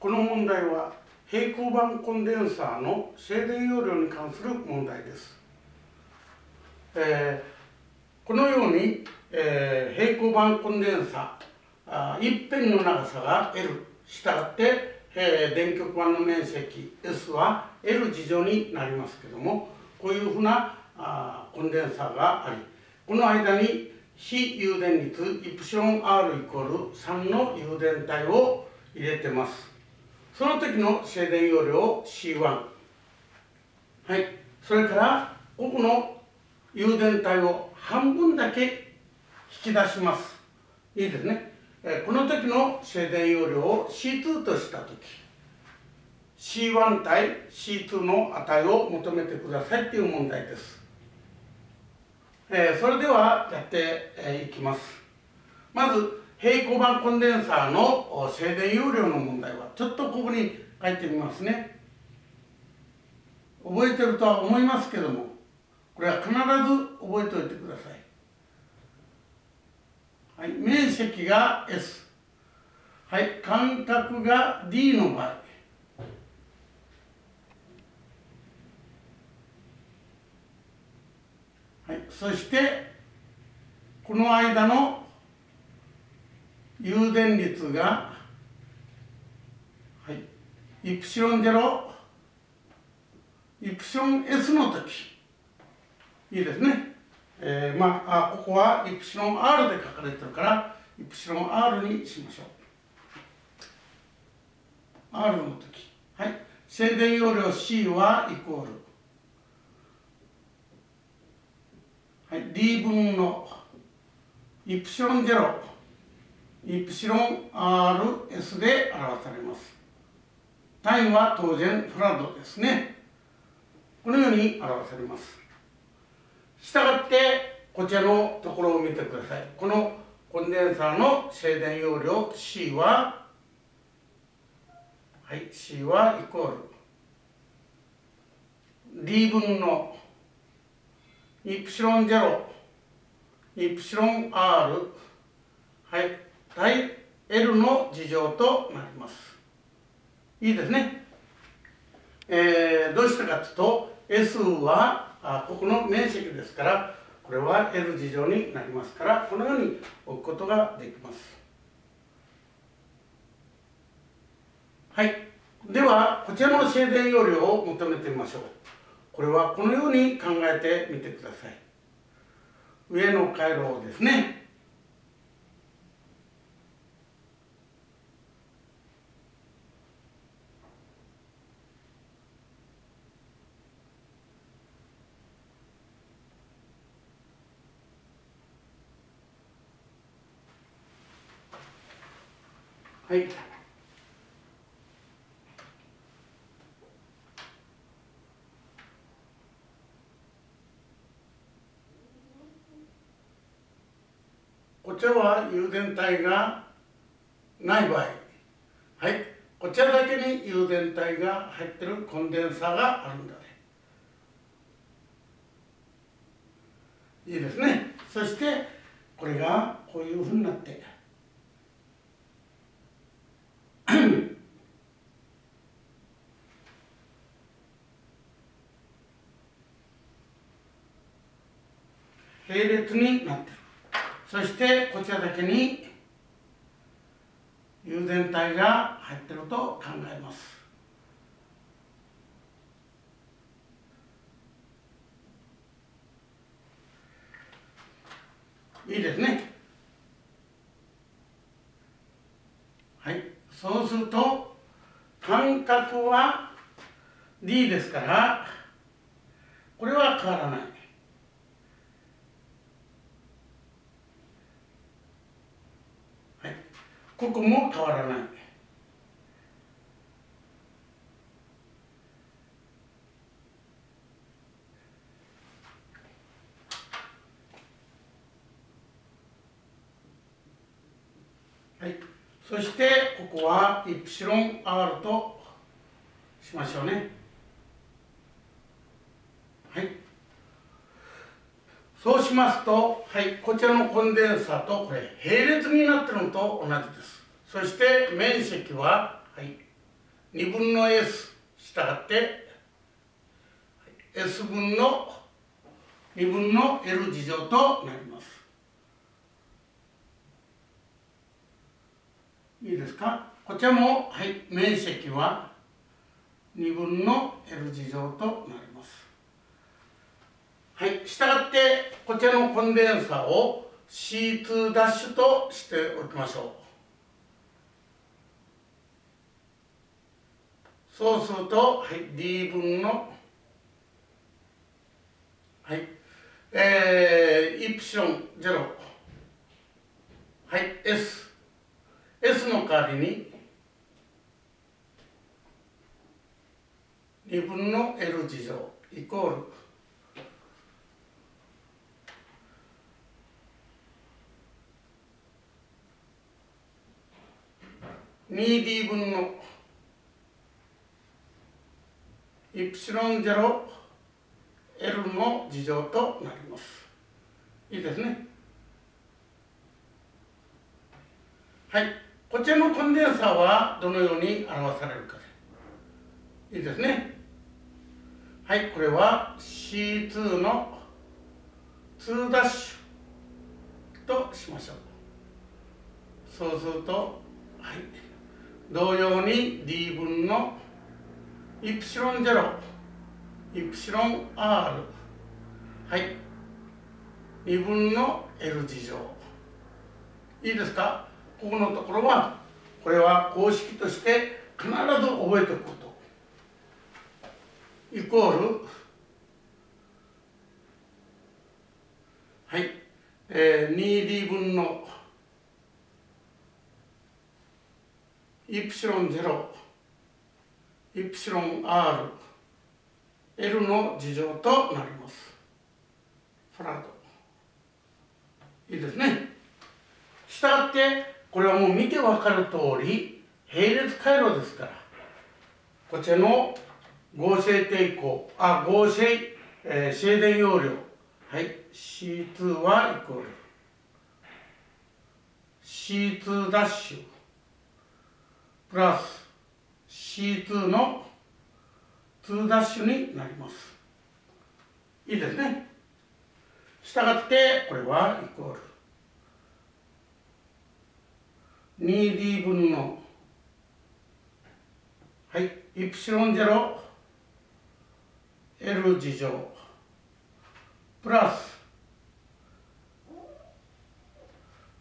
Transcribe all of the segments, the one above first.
この問題は平行板コンデンサーの静電容量に関する問題です。このように、平行板コンデンサー一辺の長さが L、したがって、電極板の面積 S は L 次乗になりますけども、こういうふうなコンデンサーがあり、この間に非誘電率イプシロン R イコール3の誘電体を入れてます。その時の静電容量 C1、はい、それからここの誘電体を半分だけ引き出します。いいですね。この時の静電容量を C2 とした時、C1 対 C2 の値を求めてくださいという問題です。それではやっていきます。まず平行板コンデンサーの静電容量の問題はちょっとここに書いてみますね。覚えてるとは思いますけども、これは必ず覚えておいてください。はい、面積が S、はい、間隔が D の場合、はい、そしてこの間の誘電率が、はい、イプシロン0、イプシロン S の時、いいですね。ここはイプシロン R で書かれてるからイプシロン R にしましょう。 R の時、はい、静電容量 C はイコール、はい、D 分のイプシロン0イプシロン RS で表されます。単位は当然フラッドですね。このように表されます。したがってこちらのところを見てください。このコンデンサーの静電容量 C は、はい、C はイコール D 分のイプシロン0イプシロン R、はい、対 L の次乗となります。いいですね。どうしてかというと S はここの面積ですから、これは L 次乗になりますから、このように置くことができます。はい、ではこちらの静電容量を求めてみましょう。これはこのように考えてみてください。上の回路ですね。はい。こちらは誘電体がない場合、はい、こちらだけに誘電体が入っているコンデンサーがあるんだね。いいですね。そしてこれがこういうふうになって並列になっている。そしてこちらだけに誘電体が入っていると考えます。いいですね。はい、そうすると間隔は D ですから、これは変わらない。はい、ここも変わらない。はい、そしてここはイプシロン R としましょうね。はい、そうしますと、はい、こちらのコンデンサーとこれ並列になっているのと同じです。そして面積は、はい、2分の S したがって S 分の2分の L 次乗となります。いいですか。こちらも、はい、面積は2分の L 次乗となります。はい、したがってこちらのコンデンサーを C2' としておきましょう。そうすると、はい、D 分の、はい、イプシロン0、はい、S の代わりに2分の L 次乗イコール2D 分のイプシロン 0L の次乗となります。いいですね。はい、こちらのコンデンサーはどのように表されるかでいいですね。はい、これは C2 の2' としましょう。そうすると、はい、同様に D 分のイプシロン0イプシロン R、 はい、2分の L 次乗。いいですか。ここのところはこれは公式として必ず覚えておくことイコール、はい、2D 分のイプシロン0イプシロン R L の次乗となります。フラッド。いいですね。したがってこれはもう見て分かる通り並列回路ですから、こちらの合成静電容量、はい、C2 はイコール C2' プラス C2 の 2' になります。いいですね。したがってこれはイコール 2D 分の、はい、イプシロン 0L 次乗プラス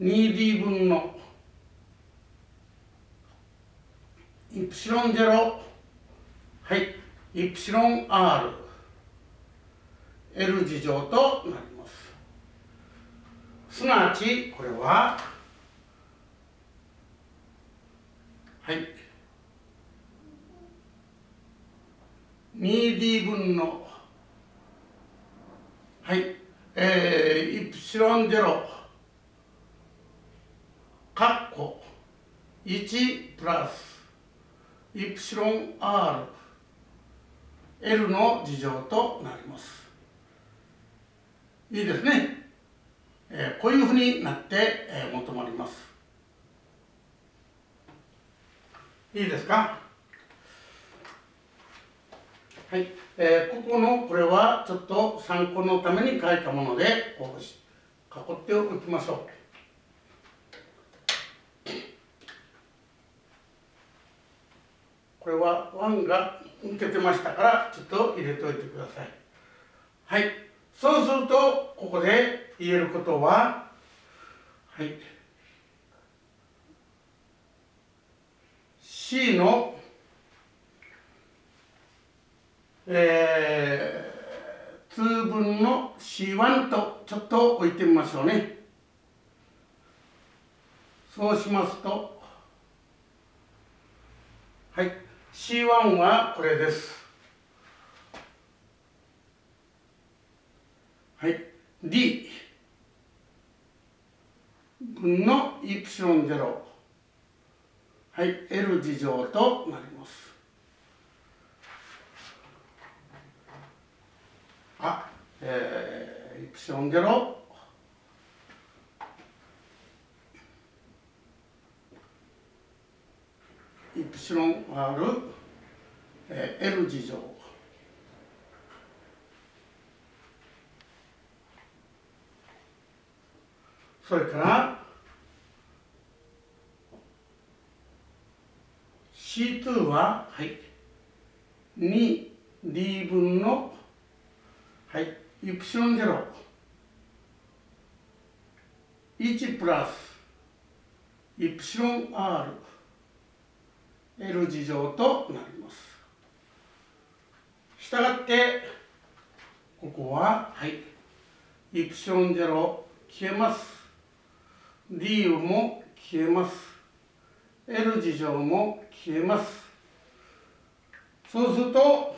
2D 分のイプシロン0、はい、イプシロン R L 次乗となります。すなわちこれは、はい、2D 分の、はい、イプシロン0カッコ1プラスイプシロン R L の次乗となります。いいですね。こういうふうになって、求まります。いいですか。はい、ここのこれはちょっと参考のために書いたものでこう囲っておきましょう。これは1が抜けてましたからちょっと入れておいてください。はい、そうするとここで言えることは、はい、C の、2分の C1 とちょっと置いてみましょうね。そうしますと、はい、C1 はこれです。はい、D 分のイプシロン0、はい、L 次乗となります。イプシロン0イイプシロン R、L 次乗。それから C2 は、はい、2D 分の、はい、イプシロン0、1プラスイプシロン R、L 次乗となります。したがって、ここは、はい、イプシロン0消えます。D も消えます。L 次乗も消えます。そうすると、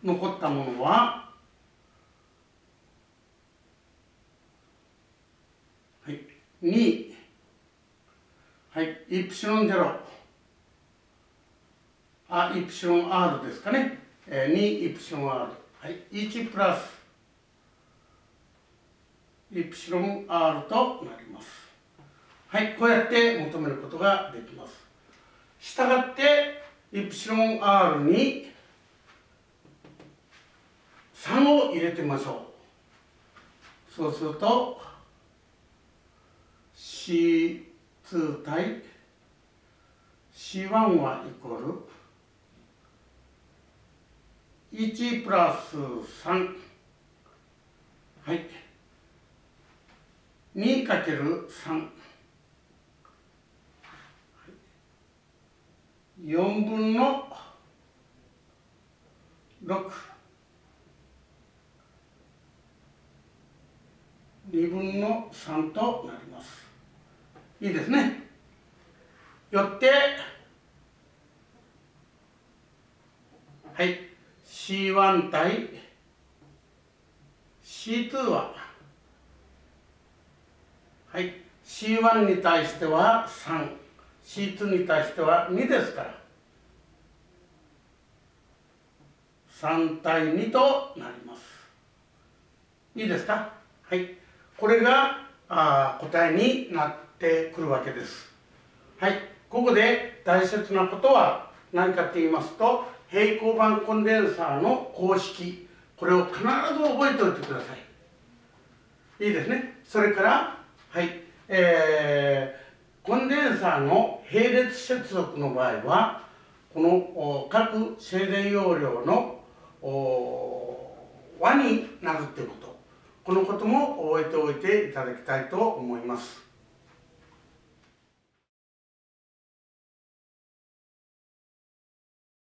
残ったものは、はい、2、はい、イプシロン0、イプシロン R ですかね。2イプシロン R、はい、1プラスイプシロン R となります。はい、こうやって求めることができます。したがって、イプシロン R に3を入れてみましょう。そうすると、C2 対 C1 はイコール1プラス3、はい、2×3、4分の6、2分の3となります。いいですね。よって、はい、C1 対 C2 は、はい、C1 に対しては3、C2 に対しては2ですから、3対2となります。いいですか？はい。これが答えになってくるわけです。はい。ここで大切なことは何かと言いますと、平行板コンデンサーの公式、これを必ず覚えておいてください。いいですね。それから、はい。コンデンサーの並列接続の場合は、この各静電容量の和になるということ、このことも覚えておいていただきたいと思います。